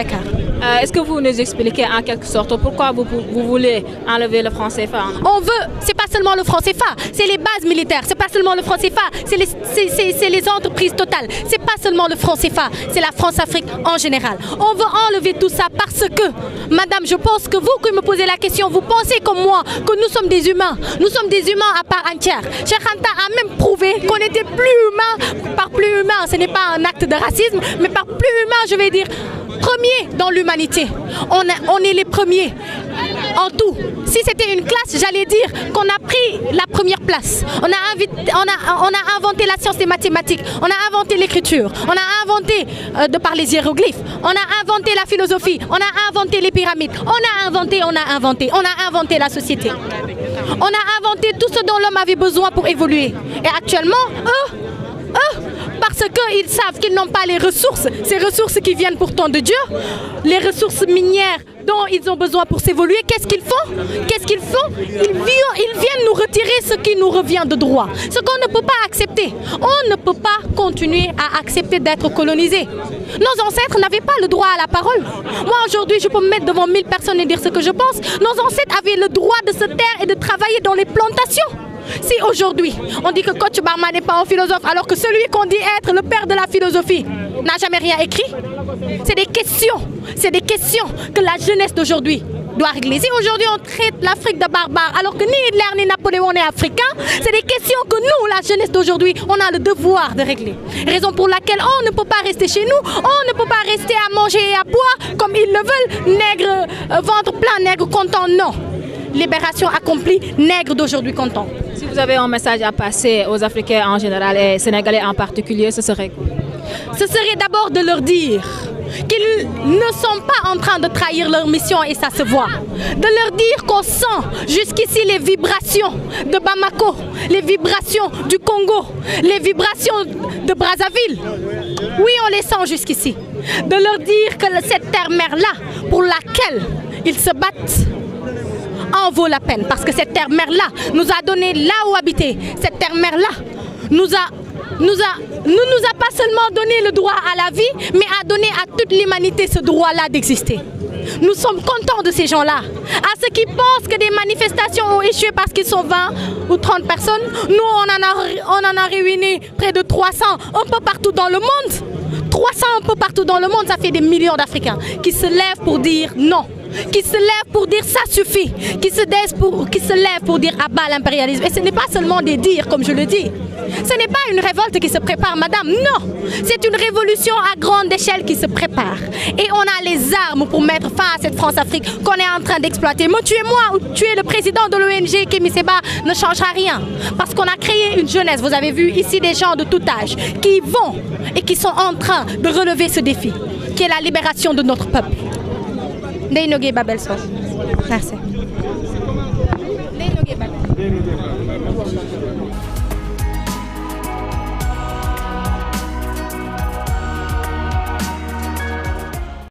Dakar. Est-ce que vous nous expliquez en quelque sorte pourquoi vous voulez enlever le franc CFA? On veut, c'est pas seulement le franc CFA, c'est les bases militaires, c'est pas seulement le franc CFA, c'est les entreprises totales, c'est pas seulement le franc CFA, c'est la France-Afrique en général. On veut enlever tout ça parce que, madame, je pense que vous qui me posez la question, vous pensez comme moi que nous sommes des humains à part entière. Cheikh Anta a même prouvé qu'on était plus humain, par plus humain, ce n'est pas un acte de racisme, mais par plus humain, je vais dire, premier dans l'humanité. On est les premiers en tout. Si c'était une classe, j'allais dire qu'on a pris la première place. On a inventé la science des mathématiques, on a inventé l'écriture, on a inventé de par les hiéroglyphes, on a inventé la philosophie, on a inventé les pyramides, on a inventé la société. On a inventé tout ce dont l'homme avait besoin pour évoluer. Et actuellement, parce qu'ils savent qu'ils n'ont pas les ressources, ces ressources qui viennent pourtant de Dieu, les ressources minières dont ils ont besoin pour s'évoluer, qu'est-ce qu'ils font? Ils viennent nous retirer ce qui nous revient de droit, ce qu'on ne peut pas accepter. On ne peut pas continuer à accepter d'être colonisé. Nos ancêtres n'avaient pas le droit à la parole. Moi aujourd'hui, je peux me mettre devant 1000 personnes et dire ce que je pense. Nos ancêtres avaient le droit de se taire et de travailler dans les plantations. Si aujourd'hui, on dit que Kocc Barma n'est pas un philosophe, alors que celui qu'on dit être le père de la philosophie n'a jamais rien écrit, c'est des questions que la jeunesse d'aujourd'hui doit régler. Si aujourd'hui on traite l'Afrique de barbare, alors que ni Hitler ni Napoléon n'est africain, c'est des questions que nous, la jeunesse d'aujourd'hui, on a le devoir de régler. Raison pour laquelle on ne peut pas rester chez nous, on ne peut pas rester à manger et à boire comme ils le veulent, nègre, ventre plein, nègre content, non. Libération accomplie, nègre d'aujourd'hui content. Si vous avez un message à passer aux Africains en général et Sénégalais en particulier, ce serait quoi? Ce serait d'abord de leur dire qu'ils ne sont pas en train de trahir leur mission et ça se voit. De leur dire qu'on sent jusqu'ici les vibrations de Bamako, les vibrations du Congo, les vibrations de Brazzaville. Oui, on les sent jusqu'ici. De leur dire que cette terre-mère-là, pour laquelle ils se battent, en vaut la peine. Parce que cette terre-mère-là nous a donné là où habiter. Cette terre-mère-là ne nous a pas seulement donné le droit à la vie, mais a donné à toute l'humanité ce droit-là d'exister. Nous sommes contents de ces gens-là. À ceux qui pensent que des manifestations ont échoué parce qu'ils sont 20 ou 30 personnes, nous on en a réuni près de 300 un peu partout dans le monde. 300 un peu partout dans le monde, ça fait des millions d'Africains qui se lèvent pour dire non. Qui se lèvent pour dire ça suffit, qui se lèvent pour dire abat l'impérialisme. Et ce n'est pas seulement des dires, comme je le dis. Ce n'est pas une révolte qui se prépare, madame, non. C'est une révolution à grande échelle qui se prépare. Et on a les armes pour mettre fin à cette France-Afrique qu'on est en train d'exploiter. Me tuer moi ou tuer le président de l'ONG, Kémy Séba, ne changera rien. Parce qu'on a créé une jeunesse, vous avez vu ici des gens de tout âge, qui vont et qui sont en train de relever ce défi, qui est la libération de notre peuple. Ndeye Nogué Babel Sow. Merci. Ndeye Nogué Babel.